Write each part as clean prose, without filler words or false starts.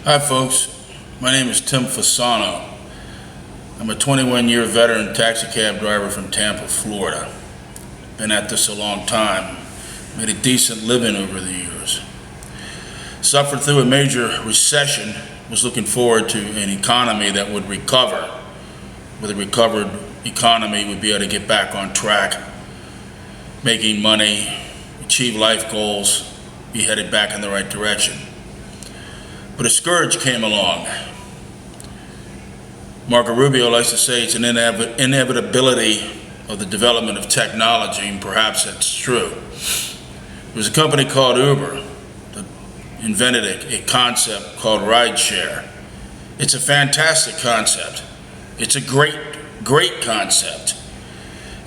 Hi folks, my name is Tim Fasano. I'm a 21-year veteran taxi cab driver from Tampa, Florida. Been at this a long time, made a decent living over the years. Suffered through a major recession, was looking forward to an economy that would recover. With a recovered economy, we'd be able to get back on track, making money, achieve life goals, be headed back in the right direction. But a scourge came along. Marco Rubio likes to say it's an inevitability of the development of technology, and perhaps that's true. There was a company called Uber that invented a concept called rideshare. It's a fantastic concept. It's a great concept.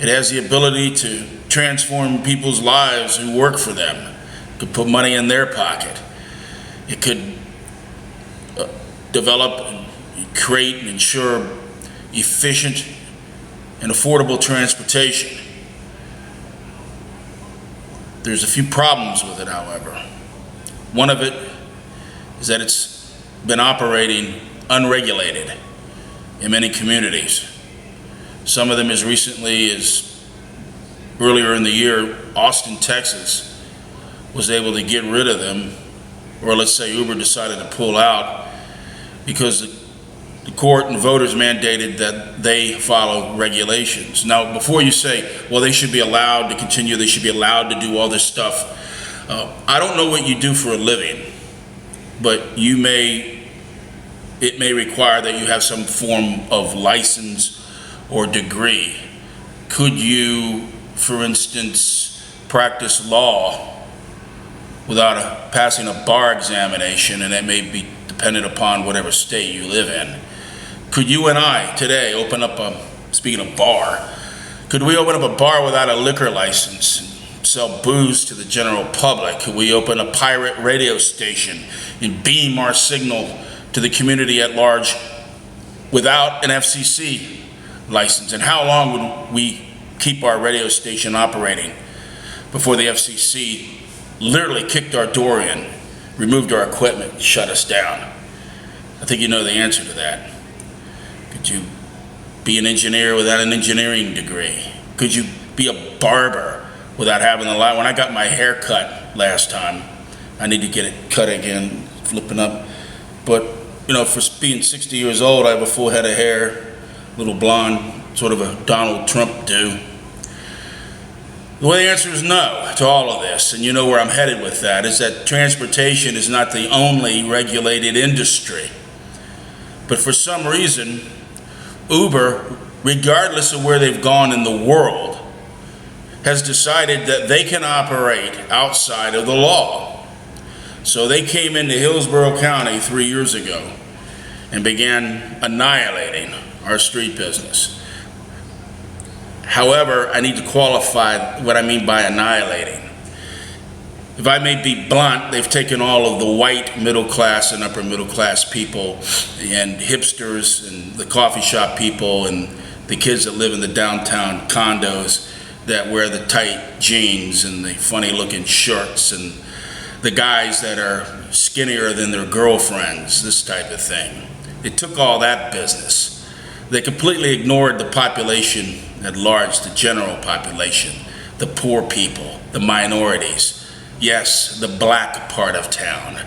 It has the ability to transform people's lives who work for them. It could put money in their pocket. It could develop, and create, and ensure efficient and affordable transportation. There's a few problems with it, however. One of it is that it's been operating unregulated in many communities. Some of them as recently as earlier in the year, Austin, Texas was able to get rid of them, or let's say Uber decided to pull out because the court and voters mandated that they follow regulations. Now, before you say, well, they should be allowed to continue, they should be allowed to do all this stuff, I don't know what you do for a living, but it may require that you have some form of license or degree. Could you, for instance, practice law without passing a bar examination, and that may be dependent upon whatever state you live in? Could you and I today open up speaking of bar, could we open up a bar without a liquor license and sell booze to the general public? Could we open a pirate radio station and beam our signal to the community at large without an FCC license? And how long would we keep our radio station operating before the FCC literally kicked our door in, removed our equipment, and shut us down? I think you know the answer to that. Could you be an engineer without an engineering degree? Could you be a barber without having the light? When I got my hair cut last time, I need to get it cut again, flipping up. But you know, for being 60 years old, I have a full head of hair, little blonde, sort of a Donald Trump do. Well, the answer is no to all of this, and you know where I'm headed with that, is that transportation is not the only regulated industry. But for some reason, Uber, regardless of where they've gone in the world, has decided that they can operate outside of the law. So they came into Hillsborough County 3 years ago and began annihilating our street business. However, I need to qualify what I mean by annihilating. If I may be blunt, they've taken all of the white middle class and upper middle class people and hipsters and the coffee shop people and the kids that live in the downtown condos that wear the tight jeans and the funny looking shirts, and the guys that are skinnier than their girlfriends, this type of thing. They took all that business. They completely ignored the population at large, the general population, the poor people, the minorities, yes, the black part of town,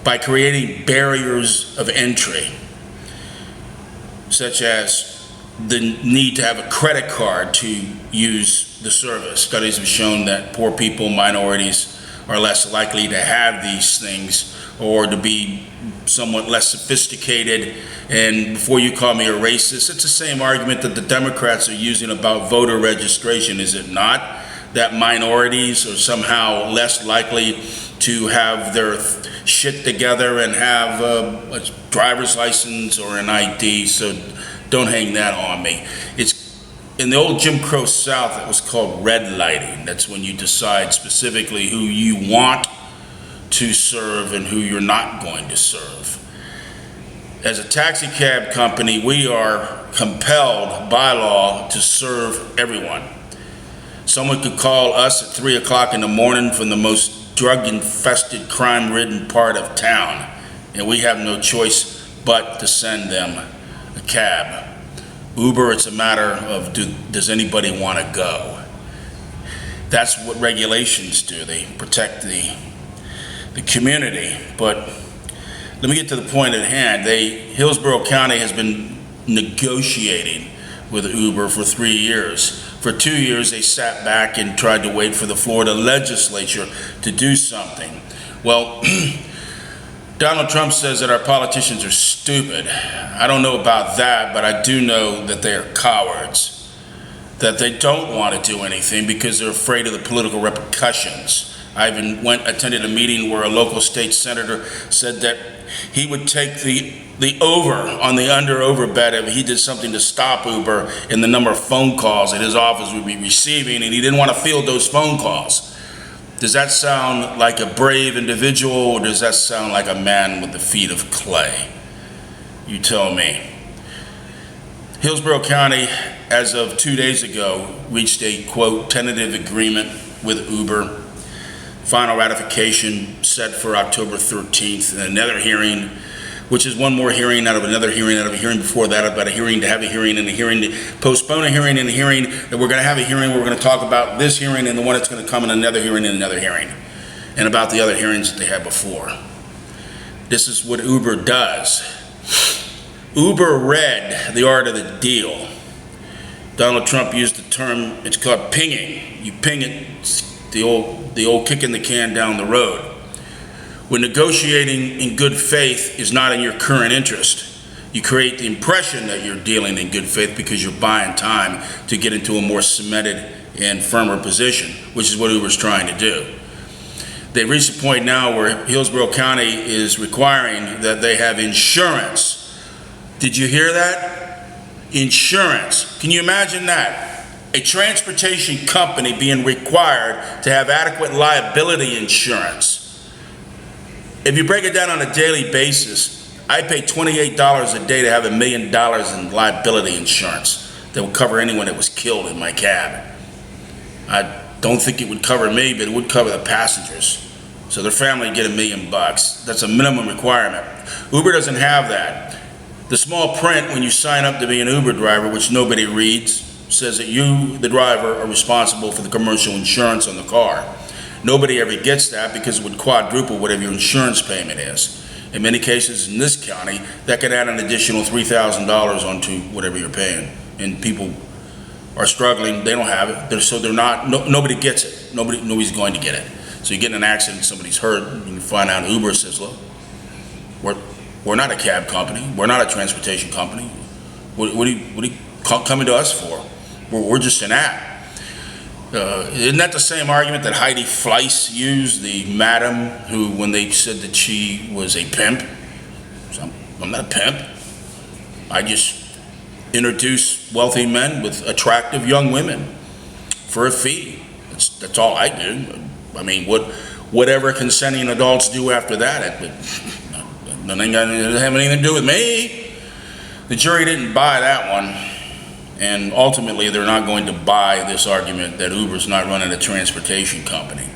by creating barriers of entry, such as the need to have a credit card to use the service. Studies have shown that poor people, minorities, are less likely to have these things or to be somewhat less sophisticated. And before you call me a racist, it's the same argument that the Democrats are using about voter registration, is it not? That minorities are somehow less likely to have their shit together and have a driver's license or an ID, so don't hang that on me. It's in the old Jim Crow South, it was called red lighting. That's when you decide specifically who you want to serve and who you're not going to serve. As a taxi cab company, we are compelled by law to serve everyone. Someone could call us at 3 o'clock in the morning from the most drug-infested, crime-ridden part of town, and we have no choice but to send them a cab. Uber, it's a matter of does anybody want to go? That's what regulations do. They protect the community. But let me get to the point at hand. Hillsborough County has been negotiating with Uber for 3 years. For 2 years, they sat back and tried to wait for the Florida legislature to do something. Well, Donald Trump says that our politicians are stupid. I don't know about that, but I do know that they are cowards, that they don't want to do anything because they're afraid of the political repercussions. I even attended a meeting where a local state senator said that he would take the over on the under-over bet if he did something to stop Uber in the number of phone calls that his office would be receiving, and he didn't want to field those phone calls. Does that sound like a brave individual, or does that sound like a man with the feet of clay? You tell me. Hillsborough County, as of 2 days ago, reached a, quote, tentative agreement with Uber. Final ratification set for October 13th, and another hearing, which is one more hearing out of another hearing out of a hearing before that, about a hearing to have a hearing and a hearing to postpone a hearing and a hearing, that we're going to have a hearing, we're going to talk about this hearing and the one that's going to come in another hearing and another hearing, and about the other hearings that they had before. This is what Uber does. Uber read the art of the deal. Donald Trump used the term, it's called pinging. You ping it, it's the old kicking the can down the road. When negotiating in good faith is not in your current interest, you create the impression that you're dealing in good faith because you're buying time to get into a more cemented and firmer position, which is what Uber's trying to do. They've reached a point now where Hillsborough County is requiring that they have insurance. Did you hear that? Insurance. Can you imagine that? A transportation company being required to have adequate liability insurance. If you break it down on a daily basis, I pay $28 a day to have $1 million in liability insurance that would cover anyone that was killed in my cab. I don't think it would cover me, but it would cover the passengers. So their family would get $1 million. That's a minimum requirement. Uber doesn't have that. The small print when you sign up to be an Uber driver, which nobody reads, says that you, the driver, are responsible for the commercial insurance on the car. Nobody ever gets that because it would quadruple whatever your insurance payment is. In many cases in this county, that could add an additional $3,000 onto whatever you're paying. And people are struggling, they don't have it, so they're not, nobody gets it. Nobody's going to get it. So you get in an accident, somebody's hurt, you find out Uber says, look, we're not a cab company, we're not a transportation company. What are you coming to us for? We're just an app. Isn't that the same argument that Heidi Fleiss used, the madam who, when they said that she was a pimp? So I'm not a pimp. I just introduce wealthy men with attractive young women for a fee. That's all I do. I mean, whatever consenting adults do after that, nothing doesn't have anything to do with me. The jury didn't buy that one. And ultimately, they're not going to buy this argument that Uber's not running a transportation company.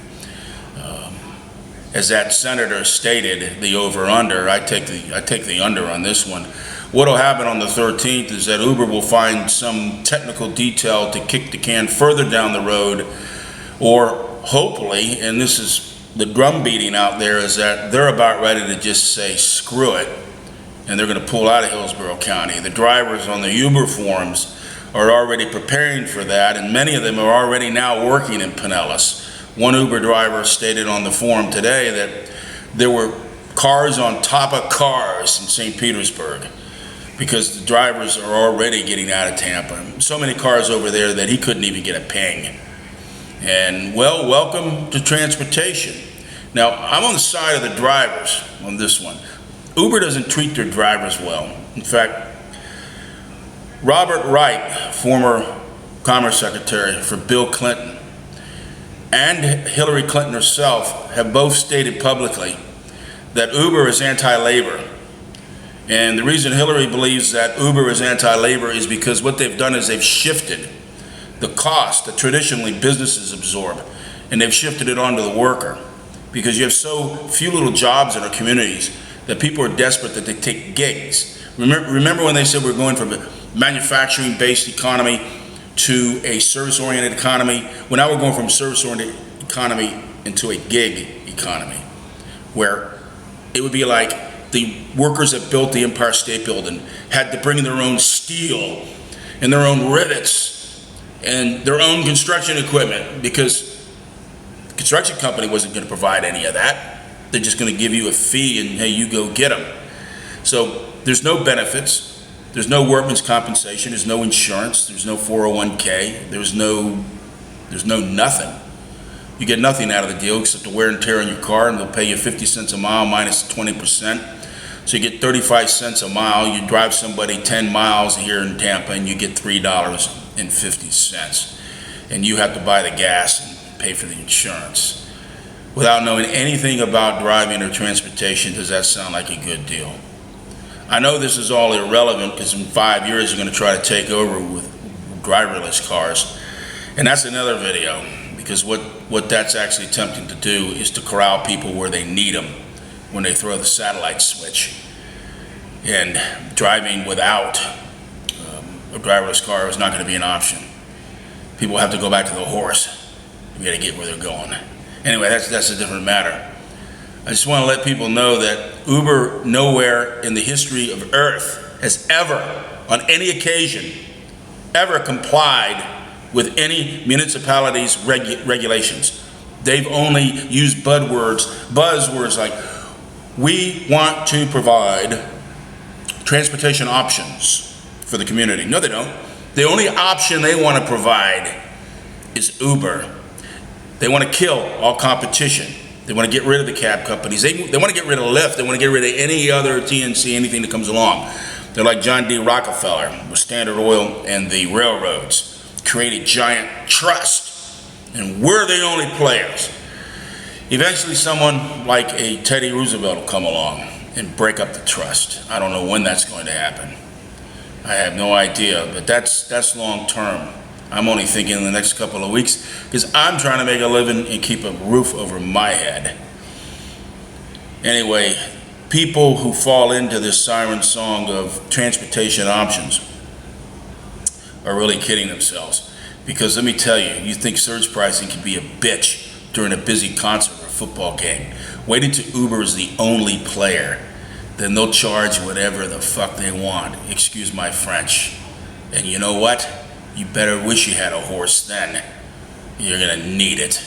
As that senator stated, the over/under, I take the under on this one. What'll happen on the 13th is that Uber will find some technical detail to kick the can further down the road, or hopefully, and this is the drum beating out there, is that they're about ready to just say screw it, and they're going to pull out of Hillsborough County. The drivers on the Uber forums are already preparing for that, and many of them are already now working in Pinellas. One Uber driver stated on the forum today that there were cars on top of cars in St. Petersburg because the drivers are already getting out of Tampa. So many cars over there that he couldn't even get a ping. And well, welcome to transportation. Now, I'm on the side of the drivers on this one. Uber doesn't treat their drivers well. In fact, Robert Wright, former Commerce Secretary for Bill Clinton, and Hillary Clinton herself have both stated publicly that Uber is anti-labor. And the reason Hillary believes that Uber is anti-labor is because what they've done is they've shifted the cost that traditionally businesses absorb, and they've shifted it onto the worker. Because you have so few little jobs in our communities that people are desperate that they take gigs. Remember when they said we're going from a manufacturing-based economy to a service-oriented economy? Well, now we're going from a service-oriented economy into a gig economy, where it would be like the workers that built the Empire State Building had to bring their own steel and their own rivets and their own construction equipment, because the construction company wasn't going to provide any of that. They're just going to give you a fee and, hey, you go get them. So there's no benefits, there's no workman's compensation, there's no insurance, there's no 401k, there's no nothing. You get nothing out of the deal except the wear and tear on your car, and they'll pay you 50 cents a mile minus 20%. So you get 35 cents a mile. You drive somebody 10 miles here in Tampa and you get $3.50. And you have to buy the gas and pay for the insurance. Without knowing anything about driving or transportation, does that sound like a good deal? I know this is all irrelevant because in 5 years you're going to try to take over with driverless cars. And that's another video, because what that's actually attempting to do is to corral people where they need them when they throw the satellite switch. And driving without a driverless car is not going to be an option. People have to go back to the horse. You got to get where they're going. Anyway, that's a different matter. I just want to let people know that Uber nowhere in the history of Earth has ever, on any occasion, ever complied with any municipality's regulations. They've only used buzzwords like, we want to provide transportation options for the community. No, they don't. The only option they want to provide is Uber. They want to kill all competition. They want to get rid of the cab companies. They want to get rid of Lyft. They want to get rid of any other TNC, anything that comes along. They're like John D. Rockefeller with Standard Oil and the railroads. Create a giant trust, and we're the only players. Eventually someone like a Teddy Roosevelt will come along and break up the trust. I don't know when that's going to happen. I have no idea, but that's long term. I'm only thinking in the next couple of weeks, because I'm trying to make a living and keep a roof over my head. Anyway, people who fall into this siren song of transportation options are really kidding themselves. Because let me tell you, you think surge pricing can be a bitch during a busy concert or a football game. Wait until Uber is the only player. Then they'll charge whatever the fuck they want. Excuse my French. And you know what? You better wish you had a horse then. You're gonna need it.